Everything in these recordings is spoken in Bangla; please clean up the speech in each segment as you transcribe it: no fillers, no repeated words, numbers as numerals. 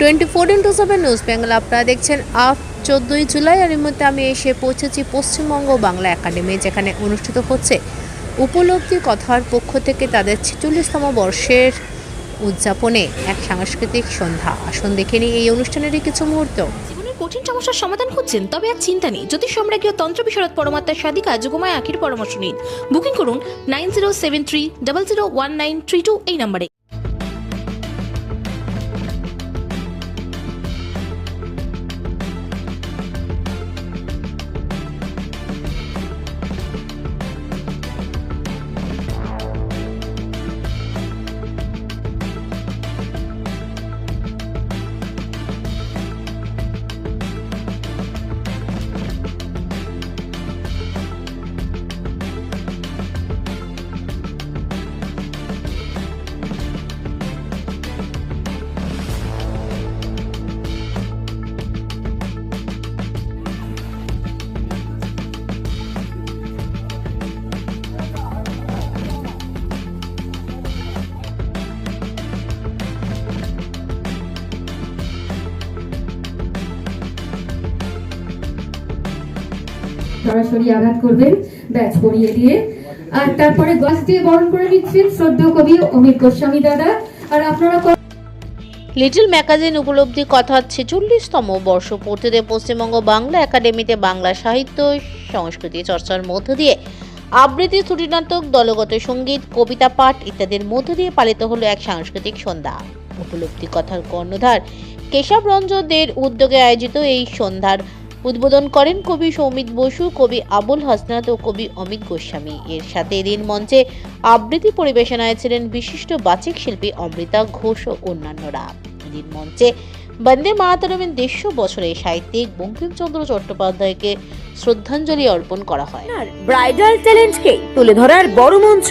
24x7 নিউজ বেঙ্গল আপনারা দেখছেন। 14ই জুলাই আর এর মধ্যে আমি এসে পৌঁছেছি পশ্চিমবঙ্গ বাংলা একাডেমি, যেখানে অনুষ্ঠিত হচ্ছে উপলব্ধি কথার পক্ষ থেকে তাদের 46তম বর্ষের উদযাপনে এক সাংস্কৃতিক সন্ধ্যা। আসুন দেখে নিই এই অনুষ্ঠানেরই কিছু মুহূর্ত। কঠিন সমস্যার সমাধান খুঁজছেন? তবে আর চিন্তা নেই। জ্যোতিষ সম্রাজ্ঞী তন্ত্র বিশারদ পরমাত্মা সাধিকা যুগমায় আখির পরামর্শ নিন। বুকিং করুন 9073001932 এই নম্বরে। সরাসরি আঘাত করবেন ব্যাচ পরিয়ে দিয়ে, আর তারপরে গ্লাস দিয়ে বরণ করে নিচ্ছেন শ্রদ্ধেয় কবি অমিত গোস্বামী দাদা। আর আপনারা লিটল ম্যাগাজিন উপলব্ধি কথার 46তম বর্ষ পূর্তিতে পশ্চিমবঙ্গ বাংলা একাডেমিতে বাংলা সাহিত্য সংস্কৃতি চর্চার মধ্য দিয়ে আবৃত্তি, ত্রুটি নাটক, দলগত সঙ্গীত, কবিতা পাঠ ইত্যাদির মধ্য দিয়ে পালিত হলো এক সাংস্কৃতিক সন্ধ্যা। উপলব্ধি কথার কর্ণধার কেশব রঞ্জন দের উদ্যোগে আয়োজিত এই সন্ধ্যার উদ্বোধন করেন কবি সৌমিত বসু, কবি আবুল হাসনাত ও কবি অমিত গোস্বামী। এর সাথে এদিন মঞ্চে আবৃত্তি পরিবেশনায় ছিলেন বিশিষ্ট বাচিক শিল্পী অমৃতা ঘোষ ও অন্যান্যরা। এদিন মঞ্চে বন্দে মাতরমের 150 বছরের সাহিত্যিক বঙ্কিমচন্দ্র চট্টোপাধ্যায়কে শ্রদ্ধাঞ্জলি অর্পণ করা হয়। ব্রাইডাল ট্যালেন্টকে তুলে ধরার বড় মঞ্চ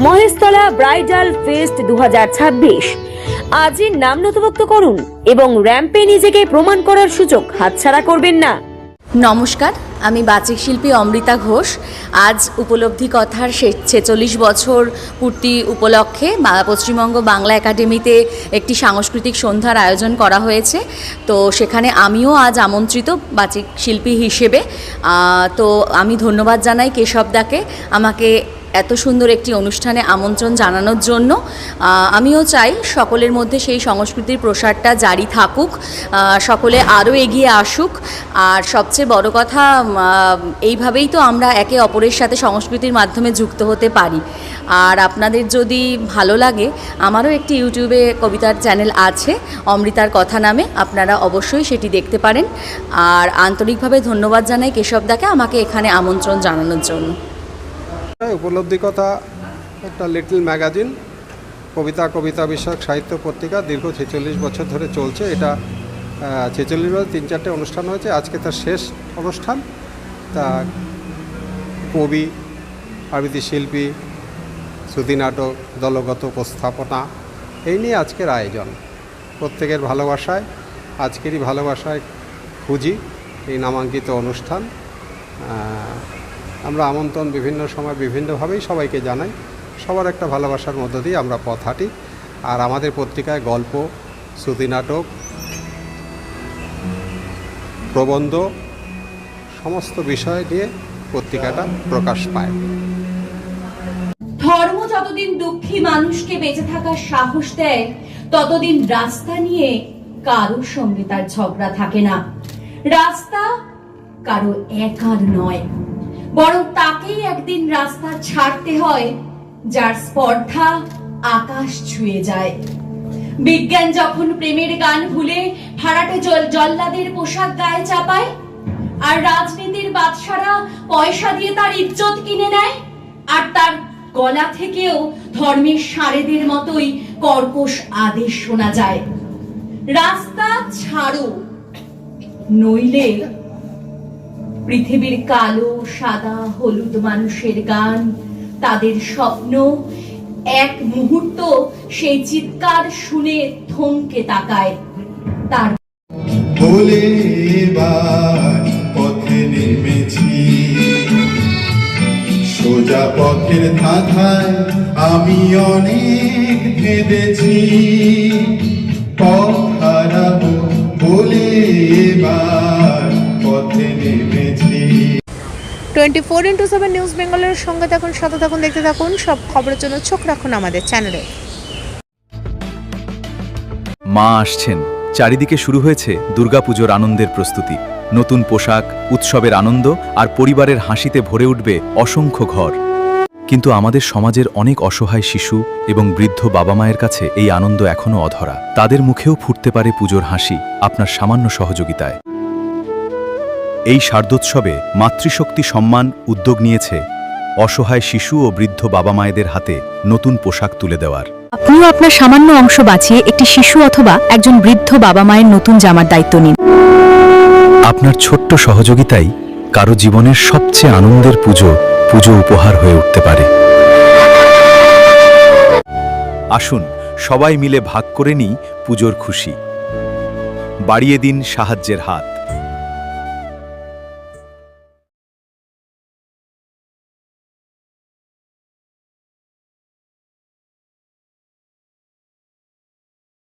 মহেশতলা ব্রাইডাল ফেস্ট 2026। আজই নাম নথিভুক্ত করুন এবং র্যাম্পে নিজেকে প্রমাণ করার সুযোগ হাতছাড়া করবেন না। নমস্কার, আমি বাচিক শিল্পী অমৃতা ঘোষ। আজ উপলব্ধি কথার 46 বছর পূর্তি উপলক্ষে পশ্চিমবঙ্গ বাংলা একাডেমিতে একটি সাংস্কৃতিক সন্ধ্যার আয়োজন করা হয়েছে। তো সেখানে আমিও আজ আমন্ত্রিত বাচিক শিল্পী হিসেবে। তো আমি ধন্যবাদ জানাই কেশবদাকে আমাকে এত সুন্দর একটি অনুষ্ঠানে আমন্ত্রণ জানানোর জন্য। আমিও চাই সকলের মধ্যে সেই সংস্কৃতির প্রসারটা জারি থাকুক, সকলে আরও এগিয়ে আসুক। আর সবচেয়ে বড় কথা, এইভাবেই তো আমরা একে অপরের সাথে সংস্কৃতির মাধ্যমে যুক্ত হতে পারি। আর আপনাদের যদি ভালো লাগে, আমারও একটি ইউটিউবে কবিতার চ্যানেল আছে অমৃতার কথা নামে, আপনারা অবশ্যই সেটি দেখতে পারেন। আর আন্তরিকভাবে ধন্যবাদ জানাই কেশবদাকে আমাকে এখানে আমন্ত্রণ জানানোর জন্য। উপলব্ধি কথা একটা লিটল ম্যাগাজিন, কবিতা বিষয়ক সাহিত্য পত্রিকা, দীর্ঘ 46 বছর ধরে চলছে। এটা 46 বছর 3-4টে অনুষ্ঠান হয়েছে, আজকে তার শেষ অনুষ্ঠান। তা কবি, আবৃত্তি শিল্পী, শ্রুতি নাটক, দলগত উপস্থাপনা, এই নিয়ে আজকের আয়োজন। প্রত্যেকের ভালোবাসায়, আজকেরই ভালোবাসায় খুঁজি এই নামাঙ্কিত অনুষ্ঠান। আমরা আমন্ত্রণ বিভিন্ন সময় বিভিন্নভাবেই সবাইকে জানাই। সবার একটা ভালোবাসার মধ্য দিয়ে আমরা পথ হাঁটি। আর আমাদের পত্রিকায় গল্প, শ্রুতি নাটক, প্রবন্ধ সমস্ত বিষয় নিয়ে পত্রিকাটা প্রকাশ পায়। ধর্ম যতদিন দুঃখী মানুষকে বেঁচে থাকার সাহস দেয়, ততদিন রাস্তা নিয়ে কারোর সঙ্গে তার ঝগড়া থাকে না। রাস্তা কারো একার নয়, বরং তাকেই একদিন রাস্তা ছাড়তে হয় যার স্পর্ধা আকাশ ছুঁয়ে যায়। বিজ্ঞান যখন প্রেমের গান ভুলে ভাড়াটে জল্লাদের পোশাক গায়ে চাপায়, আর রাজনীতির বাদশারা পয়সা দিয়ে তার ইজ্জত কিনে নেয়, আর তার গলা থেকেও ধর্মের সারেদের মতোই কর্কশ আদেশ শোনা যায়, রাস্তা ছাড়ো, নইলে পৃথিবীর কালো সাদা হলুদ মানুষের গান, তাদের স্বপ্ন এক মুহূর্ত সেই চিৎকার শুনে থমকে তাকায়। তার বলে এবার পথে নেমেছি, সোজা পথের ধাঁধায় আমি অনেক কেঁদেছি। পথ হারাবো বলে এবার পথে নেমেছি। 24x7 নিউজ বেঙ্গলের সঙ্গে থাকুন, সাথে থাকুন, দেখতে থাকুন। সব খবরের জন্য চোখ রাখুন আমাদের চ্যানেলে। মা আসছেন, চারিদিকে শুরু হয়েছে দুর্গাপুজোর আনন্দের প্রস্তুতি। নতুন পোশাক, উৎসবের আনন্দ আর পরিবারের হাসিতে ভরে উঠবে অসংখ্য ঘর। কিন্তু আমাদের সমাজের অনেক অসহায় শিশু এবং বৃদ্ধ বাবা মায়ের কাছে এই আনন্দ এখনও অধরা। তাদের মুখেও ফুটতে পারে পুজোর হাসি আপনার সামান্য সহযোগিতায়। এই শারদোৎসবে মাতৃশক্তি সম্মান উদ্যোগ নিয়েছে অসহায় শিশু ও বৃদ্ধ বাবা মায়েদের হাতে নতুন পোশাক তুলে দেওয়ার। আপনিও আপনার সামান্য অংশ বাঁচিয়ে একটি শিশু অথবা একজন বৃদ্ধ বাবা মায়ের নতুন জামার দায়িত্ব নিন। আপনার ছোট্ট সহযোগিতাই কারো জীবনের সবচেয়ে আনন্দের পুজো উপহার হয়ে উঠতে পারে। আসুন সবাই মিলে ভাগ করে নিই পুজোর খুশি। বাড়িয়ে দিন সাহায্যের হাত।